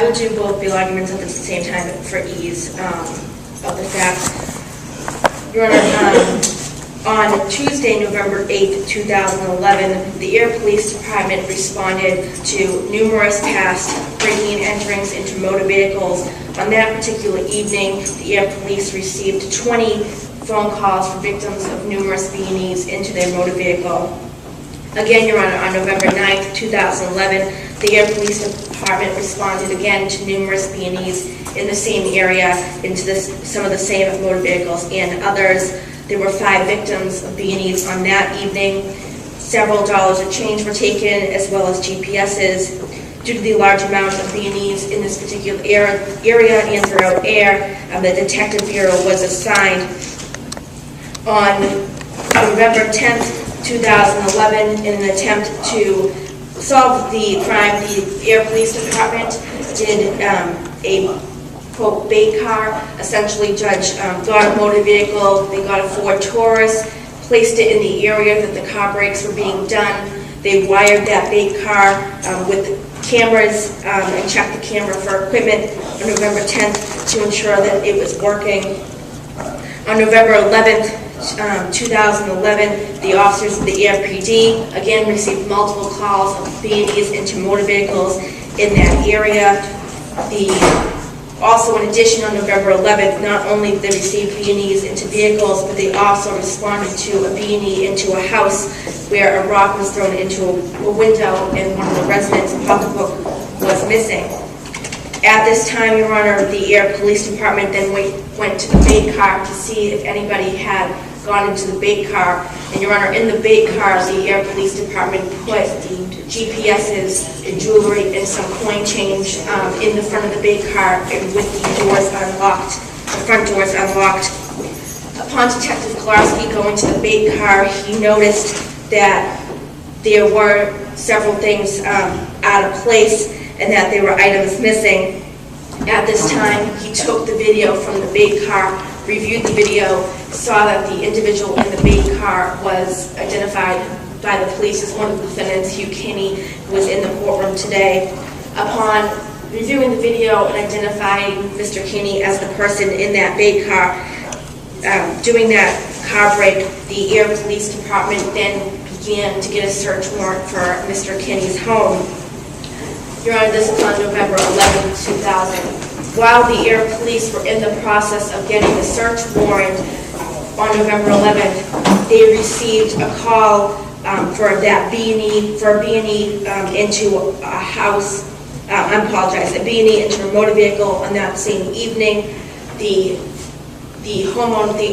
I will do both the arguments at the same time for ease of the facts. Your Honor, on Tuesday, November 8th, 2011, the Ayer Police Department responded to numerous past breaking and enterings into motor vehicles. On that particular evening, the Ayer Police received 20 phone calls for victims of numerous B&Es into their motor vehicle. Again, Your Honor, on November 9th, 2011, the Ayer Police Department responded again to numerous B&Es in the same area, into some of the same motor vehicles and others. There were 5 victims of B&Es on that evening. Several dollars of change were taken, as well as GPSs. Due to the large amount of B&Es in this particular area and throughout Ayer, the Detective Bureau was assigned. On November 10th, 2011, in an attempt to solve the crime, the Ayer Police Department did a quote bait car. Essentially, Judge got a motor vehicle. They got a Ford Taurus, placed it in the area that the car brakes were being done. They wired that bait car with cameras and checked the camera for equipment on November 10th to ensure that it was working. On November 11th, 2011, the officers of the Ayer PD again received multiple calls of B&Es into motor vehicles in that area. Also, in addition, on November 11th, not only did they receive B&Es into vehicles, but they also responded to a B&E into a house where a rock was thrown into a window and one of the residents' pocketbook was missing. At this time, Your Honor, the Ayer Police Department then went to the bait car to see if anybody had gone into the bait car. And Your Honor, in the bait car, the Ayer Police Department put GPSs and jewelry and some coin change in the front of the bait car, and with the doors unlocked, the front doors unlocked. Upon Detective Kolarski going to the bait car, he noticed that there were several things out of place and that there were items missing. At this time, he took the video from the bait car, reviewed the video, saw that the individual in the bait car was identified by the police as one of the defendants, Hugh Kinney, who was in the courtroom today. Upon reviewing the video and identifying Mr. Kinney as the person in that bait car, doing that car break, the Ayer Police Department then began to get a search warrant for Mr. Kinney's home. Your Honor, this is on November 11, 2000. While the Ayer Police were in the process of getting the search warrant on November 11th, they received a call for a B&E into a house. I apologize, a B&E into a motor vehicle on that same evening. The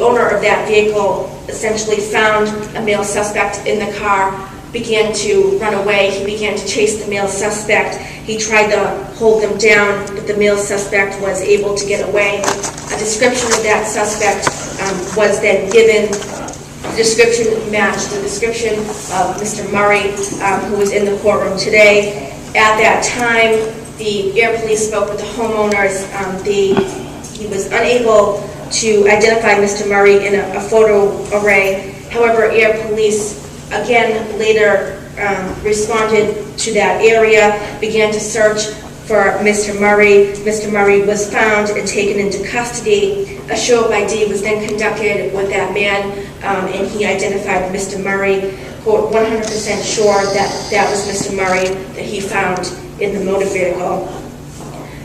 owner of that vehicle essentially found a male suspect in the car, began to run away. He began to chase the male suspect. He tried to hold them down, but the male suspect was able to get away. A description of that suspect was then given. The description matched the description of Mr. Murray, who was in the courtroom today. At that time, the Ayer Police spoke with the homeowners. He was unable to identify Mr. Murray in a photo array. However, Ayer Police again later responded to that area, began to search for Mr. Murray. Mr. Murray was found and taken into custody. A show of ID was then conducted with that man, and he identified Mr. Murray, quote, 100% sure that that was Mr. Murray that he found in the motor vehicle.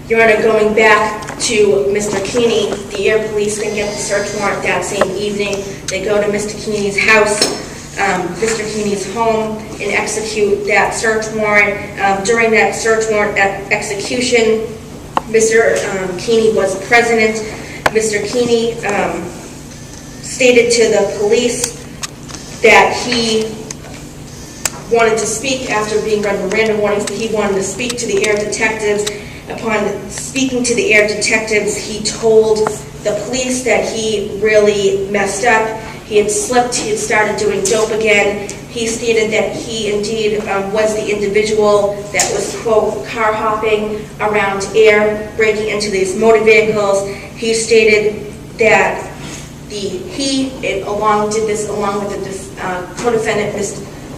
Your Honor, going back to Mr. Kinney, the Ayer Police then get the search warrant that same evening. They go to Mr. Kinney's house, Mr. Kinney's home, and execute that search warrant. During that search warrant execution, Mr. Kinney was present. Mr. Kinney stated to the police that he wanted to speak after being read Miranda warnings, that he wanted to speak to the Ayer detectives. Upon speaking to the Ayer detectives, he told the police that he really messed up. He had slipped, he had started doing dope again. He stated that he indeed was the individual that was, quote, car hopping around Ayer, breaking into these motor vehicles. He stated that he did this along with the co-defendant,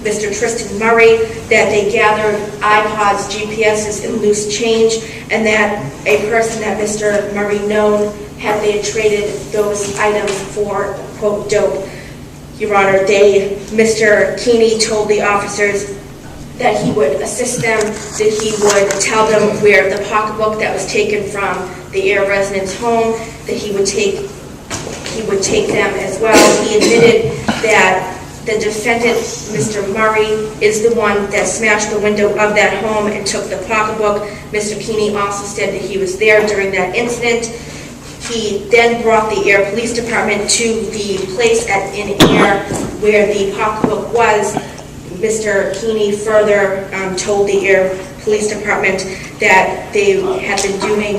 Mr. Tristan Murray, that they gathered iPods, GPSs, and loose change, and that a person that Mr. Murray known had they traded those items for, quote, dope. Your Honor, Mr. Keeney told the officers that he would assist them, that he would tell them where the pocketbook that was taken from the Ayer resident's home, that he would take them as well. He admitted that the defendant, Mr. Murray, is the one that smashed the window of that home and took the pocketbook. Mr. Keeney also said that he was there during that incident. He then brought the Ayer Police Department to the place in Ayer where the pocketbook was. Mr. Keeney further told the Ayer Police Department that they had been doing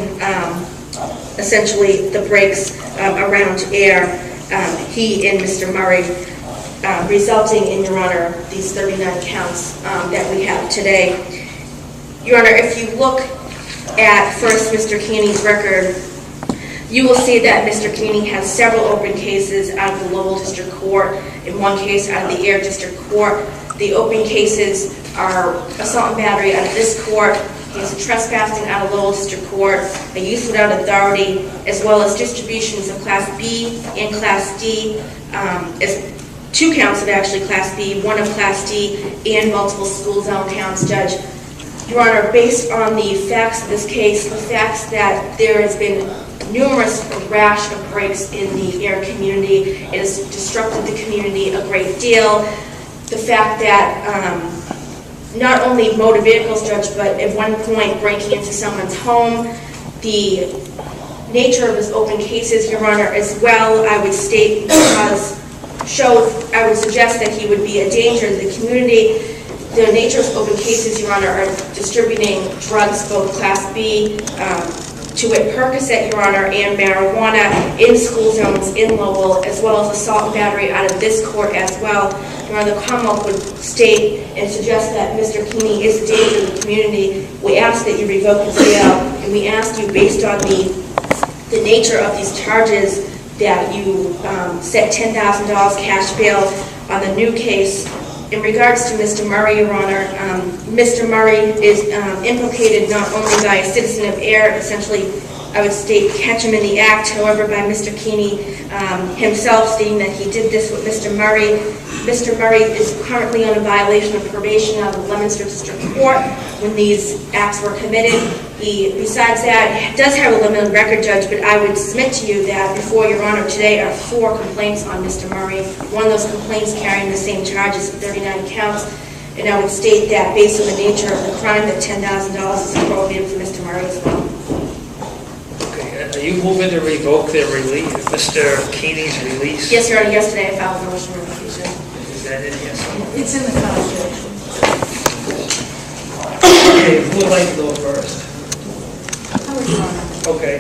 essentially the breaks around Ayer, he and Mr. Murray, resulting in, Your Honor, these 39 counts that we have today. Your Honor, if you look at first Mr. Keeney's record, you will see that Mr. Keeney has several open cases out of the Lowell District Court, in one case out of the Ayer District Court. The open cases are assault and battery out of this court, he has a trespassing out of Lowell District Court, a use without authority, as well as distributions of Class B and Class D, as 2 counts of actually Class B, 1 of Class D, and multiple school zone counts, Judge. Your Honor, based on the facts of this case, the facts that there has been numerous rash of breaks in the Ayer community, it has disrupted the community a great deal. The fact that not only motor vehicles, Judge, but at one point breaking into someone's home, the nature of his open cases, Your Honor, as well, I would state, because I would suggest that he would be a danger to the community. The nature of open cases, Your Honor, are distributing drugs, both Class B, to wit Percocet, Your Honor, and marijuana in school zones in Lowell, as well as assault and battery out of this court as well. Your Honor, the Commonwealth would state and suggest that Mr. Keeney is a danger to the community. We ask that you revoke his bail, and we ask you, based on the nature of these charges, that you set $10,000 cash bail on the new case. In regards to Mr. Murray, Your Honor, Mr. Murray is implicated not only by a citizen of Ayer, essentially, I would state, catch him in the act, however, by Mr. Keeney himself stating that he did this with Mr. Murray. Mr. Murray is currently on a violation of probation out of the Leominster District Court when these acts were committed. He, besides that, does have a limited record, Judge, but I would submit to you that before Your Honor today are 4 complaints on Mr. Murray. One of those complaints carrying the same charges of 39 counts, and I would state that based on the nature of the crime, that $10,000 is appropriate for Mr. Murray as well. Are you moving to revoke their release, Mr. Keeney's release? Yes, Your Honor. Yesterday I filed a motion for revocation. Is that it? Yes. It's in the contract. Okay, who would like to go first? Okay.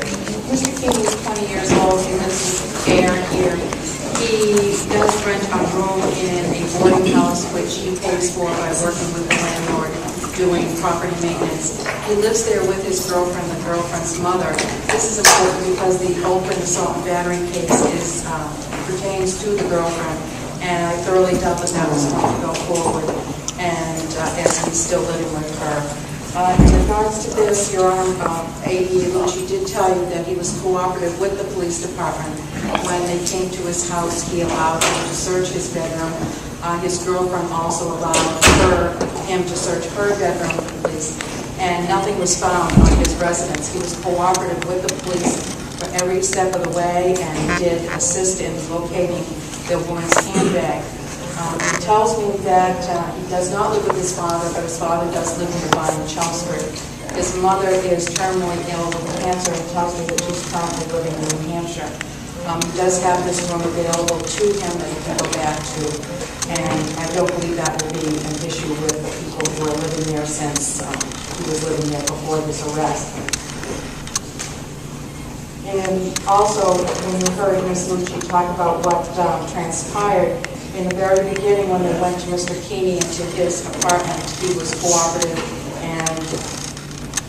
Mr. Keeney is 20 years old. He lives in Ayer here. He does rent a room in a boarding house, which he pays for by working with the landlord, doing property maintenance. He lives there with his girlfriend, the girlfriend's mother. This is important because the open assault and battery case pertains to the girlfriend, and I thoroughly doubt that that was going to go forward, and as he's still living with her. In regards to this, Your Honor, A.E. Lucci did tell you that he was cooperative with the police department. When they came to his house, he allowed them to search his bedroom. His girlfriend also allowed him to search her bedroom with the police, and nothing was found on his residence. He was cooperative with the police for every step of the way, and did assist in locating the woman's handbag. He tells me that he does not live with his father, but his father does live nearby in Chelmsford. His mother is terminally ill with cancer and tells me that she's currently living in New Hampshire. He does have this room available to him that he can go back to, and I don't believe that will be an issue with the people who are living there, since he was living there before this arrest. And also, when you heard Ms. Lucci talk about what transpired, in the very beginning when they went to Mr. Keeney into his apartment, he was cooperative, and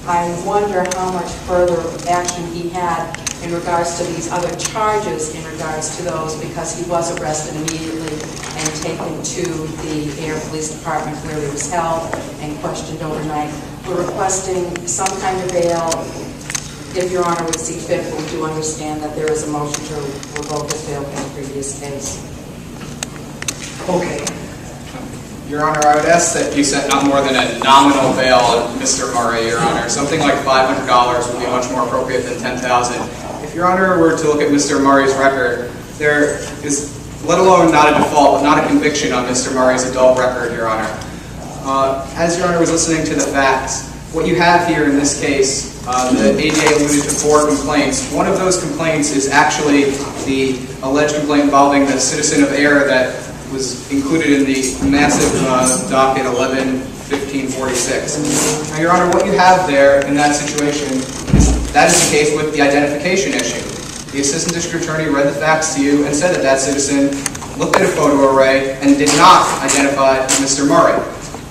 I wonder how much further action he had in regards to these other charges in regards to those, because he was arrested immediately and and taken to the Ayer Police Department where he was held and questioned overnight. We're requesting some kind of bail. If Your Honor would see fit, we do understand that there is a motion to revoke his bail in the previous case. Okay. Your Honor, I would ask that you set not more than a nominal bail on Mr. Murray, Your Honor. Something like $500 would be much more appropriate than $10,000. If Your Honor were to look at Mr. Murray's record, there is, let alone not a default, but not a conviction on Mr. Murray's adult record, Your Honor. As Your Honor was listening to the facts, what you have here in this case, the ADA alluded to 4 complaints. One of those complaints is actually the alleged complaint involving the citizen of Ayer that was included in the massive docket 11-1546. Now, Your Honor, what you have there in that situation is that is the case with the identification issue. The Assistant District Attorney read the facts to you and said that that citizen looked at a photo array and did not identify Mr. Murray.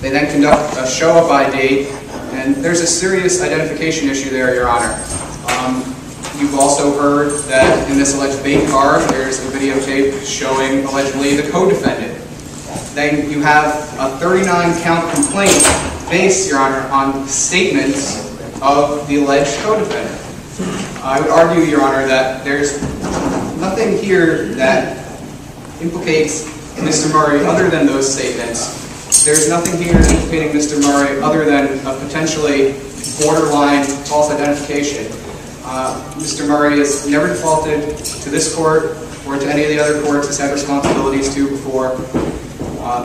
They then conduct a show-up ID, and there's a serious identification issue there, Your Honor. You've also heard that in this alleged bait car, there's a videotape showing allegedly the co-defendant. Then you have a 39-count complaint based, Your Honor, on statements of the alleged co-defendant. I would argue, Your Honor, that there's nothing here that implicates Mr. Murray other than those statements. There's nothing here implicating Mr. Murray other than a potentially borderline false identification. Mr. Murray has never defaulted to this court or to any of the other courts he's had responsibilities to before.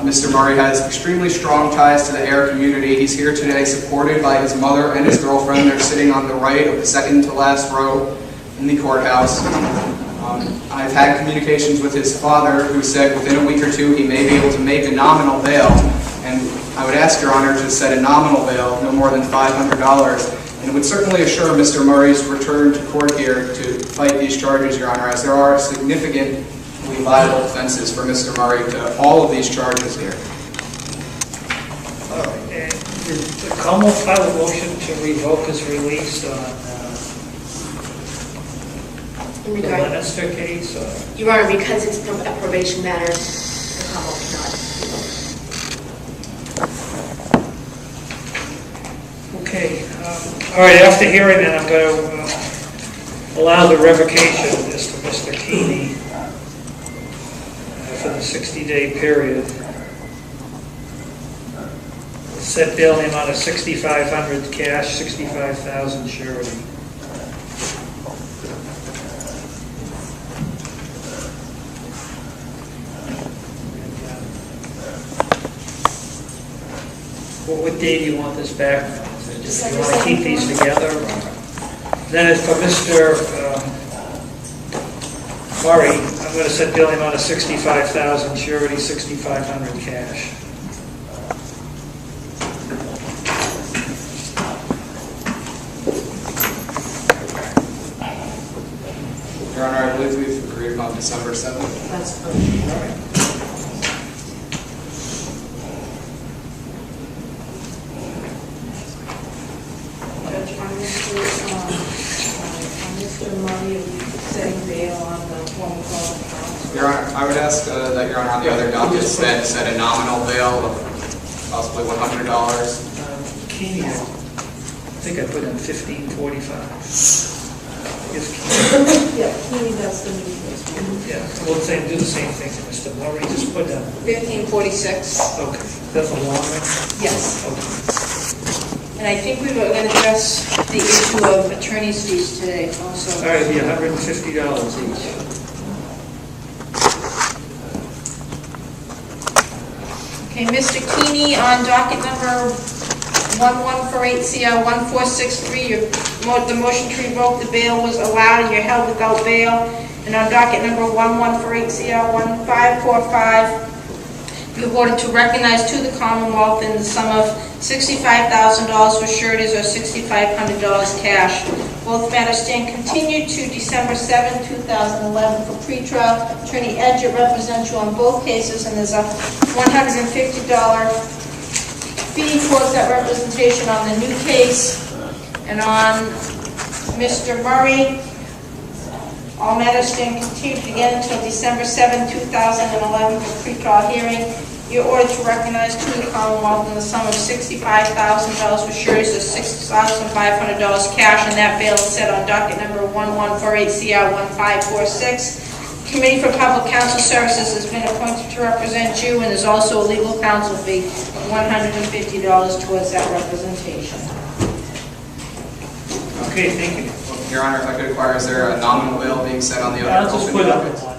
Mr. Murray has extremely strong ties to the Ayer community. He's here today supported by his mother and his girlfriend. They're sitting on the right of the second to last row in the courthouse. I've had communications with his father who said within a week or two he may be able to make a nominal bail. And I would ask Your Honor to set a nominal bail, no more than $500. And it would certainly assure Mr. Murray's return to court here to fight these charges, Your Honor, as there are significantly viable defenses for Mr. Murray to all of these charges here. All right. And did the Commonwealth file a motion to revoke his release on the Lannister case? Your Honor, because it's a probation matter, the Commonwealth cannot. Okay. All right, after hearing that, I'm going to allow the revocation of this to Mr. Keeney for the 60-day period. Set bail in the amount of $6,500 cash, $65,000 surety. What day do you want this back? Do you want to keep these together? Then as for Mr. Murray, I'm going to set bail in the amount of $65,000 surety, $6,500 cash. Your Honor, I believe we've agreed upon December 7th. That's perfect. All right. Judge, on Mr. Murray, setting bail on the former call. Your Honor, I would ask that Your Honor on the other docket set a nominal bail of possibly $100. Keeney, I think I put in $1,545. Yeah, that's the new case. Yeah, we'll do the same thing to Mr. Murray. Just put down. 1546. Okay, that's a long one. Yes. Okay. And I think we were going to address the issue of attorney's fees today also. All right, it'll be $150 each. Okay, Mr. Keeney, on docket number 1148 CR 1463, the motion to revoke the bail was allowed and you're held without bail. And on docket number 1148 CR 1545, you voted to recognize to the Commonwealth in the sum of $65,000 for sureties or $6,500 cash. Both matters stand continued to December 7, 2011 for pretrial. Attorney Ayer represents you on both cases, and there's a $150 fee towards that representation on the new case. And on Mr. Murray, All matters stand continued again until December 7, 2011 for pre-trial hearing. You're ordered to recognize to the Commonwealth in the sum of $65,000 for sureties of $6,500 cash, and that bail is set on docket number 1148CR1546. Committee for Public Counsel Services has been appointed to represent you, and there's also a legal counsel fee of $150 towards that representation. Okay, thank you. Your Honor, if I could inquire, is there a nominal bail being set on the other I'll just open put dockets? it